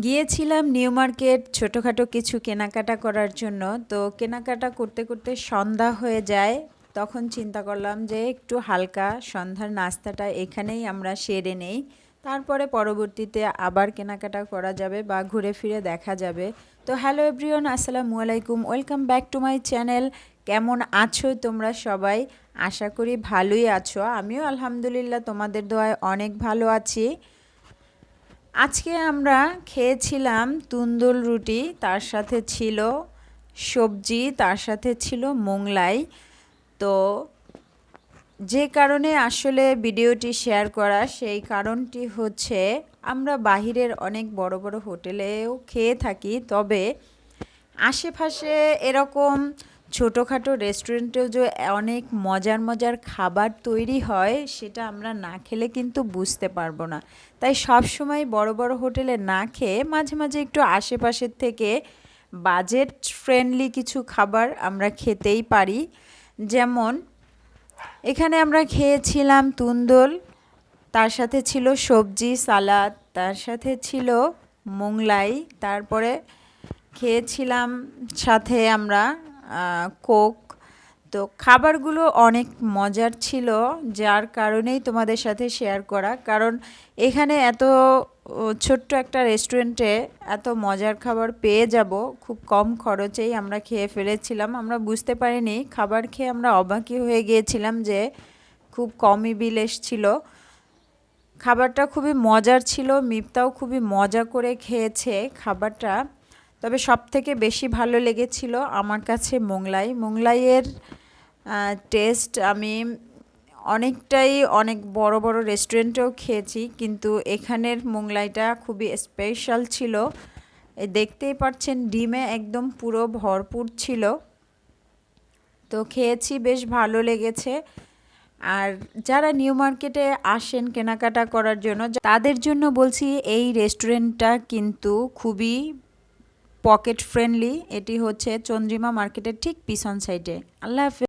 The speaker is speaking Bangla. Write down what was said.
গিয়েছিলাম নিউ মার্কেট ছোটোখাটো কিছু কেনাকাটা করার জন্য। তো কেনাকাটা করতে করতে সন্ধ্যা হয়ে যায়। তখন চিন্তা করলাম যে একটু হালকা সন্ধ্যার নাস্তাটা এখানেই আমরা সেরে নেই, তারপরে পরবর্তীতে আবার কেনাকাটা করা যাবে বা ঘুরে ফিরে দেখা যাবে। তো হ্যালো এভরিওয়ান, আসসালামু আলাইকুম, welcome back to my channel. কেমন আছো তোমরা সবাই? আশা করি ভালোই আছো। আমিও আলহামদুলিল্লাহ তোমাদের দোয়ায় অনেক ভালো আছি। আজকে আমরা খেয়েছিলাম তুন্দুল রুটি, তার সাথে ছিল সবজি, তার সাথে ছিল মোংলাই। তো যে কারণে আসলে ভিডিওটি শেয়ার করা, সেই কারণটি হচ্ছে আমরা বাহিরের অনেক বড় বড় হোটেলেও খেয়ে থাকি, তবে আশেপাশে এরকম ছোটোখাটো রেস্টুরেন্টেও যে অনেক মজার মজার খাবার তৈরি হয়, সেটা আমরা না খেলে কিন্তু বুঝতে পারবো না। তাই সব সময় বড় বড় হোটেলে না খেয়ে মাঝে মাঝে একটু আশেপাশের থেকে বাজেট ফ্রেন্ডলি কিছু খাবার আমরা খেতেই পারি। যেমন এখানে আমরা খেয়েছিলাম তুন্দুল, তার সাথে ছিল সবজি সালাদ, তার সাথে ছিল মোংলাই, তারপরে খেয়েছিলাম সাথে আমরা কোক। তো খাবারগুলো অনেক মজার ছিল, যার কারণেই তোমাদের সাথে শেয়ার করা। কারণ এখানে এত ছোট্ট একটা রেস্টুরেন্টে এত মজার খাবার পেয়ে যাব খুব কম খরচেই আমরা খেয়ে ফেলেছিলাম। আমরা বুঝতে পারিনি, খাবার খেয়ে আমরা অবাকই হয়ে গিয়েছিলাম যে খুব কমই বিল এসেছিল। খাবারটা খুবই মজার ছিল, মিফতাও খুবই মজা করে খেয়েছে খাবারটা। তবে সবথেকে বেশি ভালো লেগেছিল আমার কাছে মোংলাইয়ের টেস্ট আমি অনেক বড় বড় রেস্টুরেন্টেও খেয়েছি, কিন্তু এখানের মোংলাইটা খুবই স্পেশাল ছিল। দেখতেই পাচ্ছেন ডিমে একদম পুরো ভরপুর ছিল। তো খেয়েছি, বেশ ভালো লেগেছে। আর যারা নিউ মার্কেটে আসেন কেনাকাটা করার জন্য, তাদের জন্য বলছি এই রেস্টুরেন্টটা কিন্তু খুবই পকেট ফ্রেন্ডলি। এটি হচ্ছে চন্দ্রিমা মার্কেটের ঠিক পিছন সাইডে। আল্লাহ হাফেজ।